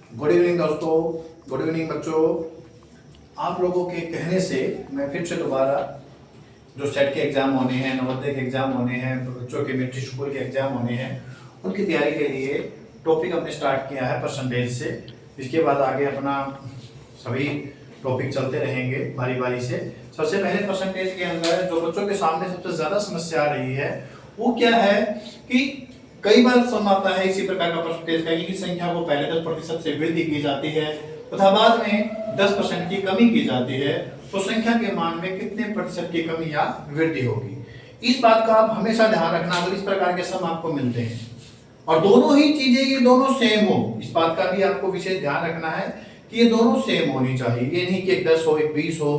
Good evening दोस्तों, good evening बच्चों। आप लोगों के कहने से मैं फिर से दोबारा जो सेट के एग्ज़ाम होने हैं, नवोदय के एग्ज़ाम होने हैं, बच्चों के मेट्रिक स्कूल के एग्ज़ाम होने हैं, उनकी तैयारी के लिए टॉपिक हमने स्टार्ट किया है परसेंटेज से। इसके बाद आगे अपना सभी टॉपिक चलते रहेंगे बारी बारी से। सबसे पहले परसेंटेज के अंदर जो बच्चों के सामने सबसे ज़्यादा समस्या आ रही है वो क्या है कि कई बार सम आता है इसी प्रकार का परसेंटेज का कि संख्या को पहले 10% से वृद्धि की जाती है तथा बाद में 10% की कमी की जाती है, तो संख्या के मान में कितने प्रतिशत की कमी या वृद्धि होगी। इस बात का आप हमेशा ध्यान रखना अगर इस प्रकार के सम आपको मिलते हैं और दोनों ही चीजें ये दोनों सेम हो, इस बात का भी आपको विशेष ध्यान रखना है कि ये दोनों सेम होनी चाहिए। ये नहीं कि एक 10 हो एक 20 हो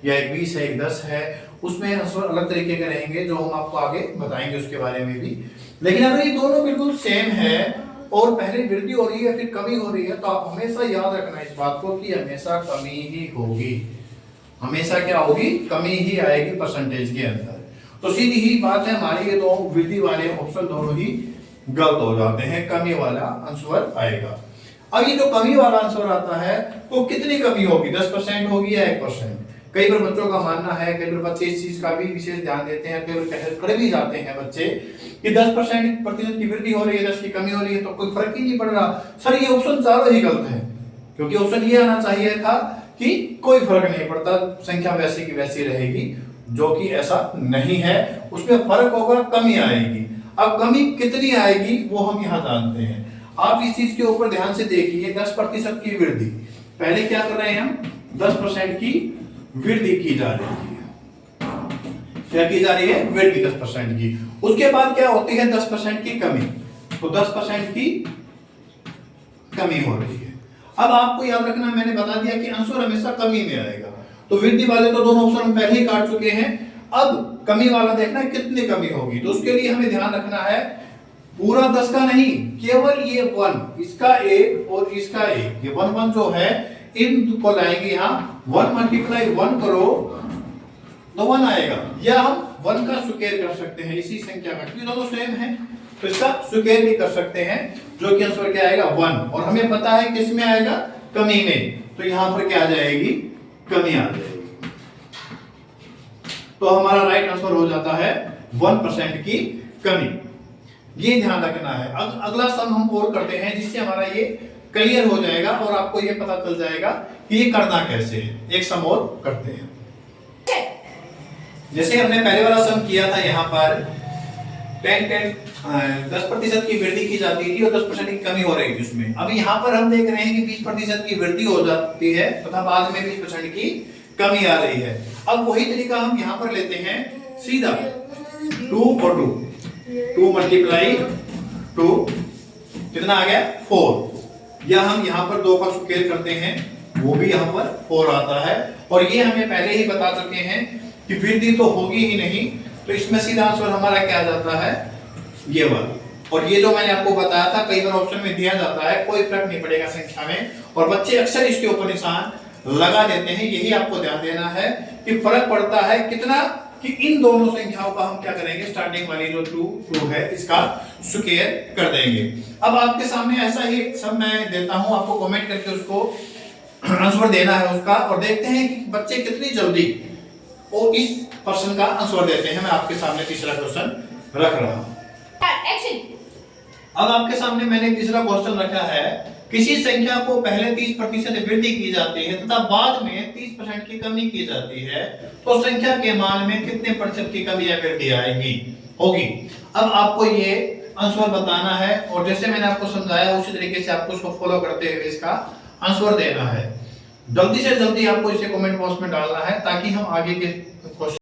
या एक 20 है एक 10 है, उसमें आंसर अलग तरीके के रहेंगे जो हम आपको आगे बताएंगे उसके बारे में भी। लेकिन अगर ये दोनों बिल्कुल सेम है और पहले वृद्धि हो रही है फिर कमी हो रही है, तो आप हमेशा याद रखना इस बात को कि हमेशा कमी ही होगी। हमेशा क्या होगी? कमी ही आएगी परसेंटेज के अंदर। तो सीधी ही बात है हमारी, ये दो वृद्धि वाले ऑप्शन दोनों ही गलत हो जाते हैं, कमी वाला आंसर आएगा। अब ये जो कमी वाला आंसर आता है तो कितनी कमी होगी? 10% होगी या 1%? कई बार बच्चों का मानना है, कई बार बच्चे इस चीज का भी विशेष ध्यान देते हैं, कई बार कर भी जाते हैं बच्चे कि 10% की वृद्धि हो रही है, 10 की कमी हो रही है, तो कोई फर्क ही नहीं पड़ रहा। सर ये ऑप्शन चारों ही गलत है, क्योंकि ऑप्शन ये आना चाहिए था कि कोई फर्क नहीं पड़ता, संख्या वैसी की वैसी रहेगी, जो कि ऐसा नहीं है। उसमें फर्क होगा, कमी आएगी। अब कमी कितनी आएगी वो हम यहाँ जानते हैं। आप इस चीज के ऊपर ध्यान से देखिए, 10% की वृद्धि, पहले क्या कर रहे हैं हम? 10% की वृद्धि की जा रही है। क्या की जा रही है? वृद्धि 10% की। उसके बाद क्या होती है? 10% की कमी। तो 10% की कमी हो रही है। अब आपको याद रखना, मैंने बता दिया कि आंसर हमेशा कमी में आएगा। तो वृद्धि वाले तो दोनों ऑप्शन हम पहले ही काट चुके हैं। अब कमी वाला देखना है कितनी कमी होगी। तो उसके लिए हमें ध्यान रखना है पूरा 10 का नहीं, केवल ये 1, इसका 1 और इसका 1, ये 1 1 जो है इन को लाएंगे यहाँ। 1 मल्टीप्लाई 1 करो तो 1 आएगा, या हम 1 का स्क्वायर कर सकते हैं इसी संख्या का, क्योंकि दोनों सेम है तो इसका स्क्वायर भी कर सकते हैं, जो कि आंसर क्या आएगा? 1। और हमें पता है किस में आएगा? कमी में। तो यहां पर क्या आ जाएगी? कमी आ जाएगी। तो हमारा राइट आंसर हो जाता है 1% की कमी। ये ध्यान रखना है। अगला सम हम और करते हैं जिससे हमारा ये क्लियर हो जाएगा और आपको ये पता चल जाएगा कि ये करना कैसे है। एक सम और करते हैं। जैसे हमने पहले वाला सम किया था, यहाँ पर 10% की वृद्धि की जाती थी और 10% की कमी हो रही थी उसमें। अब यहाँ पर हम देख रहे हैं कि 20% की वृद्धि हो जाती है तथा बाद में 20% की कमी आ रही है। अब वही तरीका हम यहाँ पर लेते हैं सीधा, 2 और 2 मल्टीप्लाई 2 कितना आ गया? 4। या हम यहाँ पर 2 का स्क्वायर करते हैं, वो भी यहाँ पर 4 आता है। और ये हमें पहले ही बता चुके हैं कि वृद्धि तो होगी ही नहीं, तो इसमें सीधा आंसर हमारा क्या आ जाता है? ये वाला। और ये जो मैंने आपको बताया था कई बार ऑप्शन में दिया जाता है, कोई फर्क नहीं पड़ेगा संख्या में, और बच्चे अक्सर इसके ऊपर निशान लगा देते हैं। यही आपको ध्यान देना है कि फर्क पड़ता है कितना, कि इन दोनों संख्याओं का हम क्या करेंगे? स्टार्टिंग वाली जो 2 है इसका स्क्वायर कर देंगे। अब आपके सामने ऐसा ही सब मैं देता हूं, आपको कमेंट करके उसको आंसर देना है उसका, और देखते हैं कि बच्चे कितनी जल्दी वो इस प्रश्न का आंसर देते हैं। मैं आपके सामने तीसरा क्वेश्चन रख रहा हूं। अब आपके सामने मैंने तीसरा क्वेश्चन रखा है, किसी संख्या को पहले 30% वृद्धि की जाती है तथा बाद में 30% की कमी की जाती है, तो संख्या के मान में कितने प्रतिशत की कमी या वृद्धि आएगी होगी। अब आपको ये आंसर बताना है और जैसे मैंने आपको समझाया उसी तरीके से आपको उसको फॉलो करते हुए इसका आंसर देना है। जल्दी से जल्दी आपको इसे कमेंट बॉक्स में डालना है ताकि हम आगे के क्वेश्चन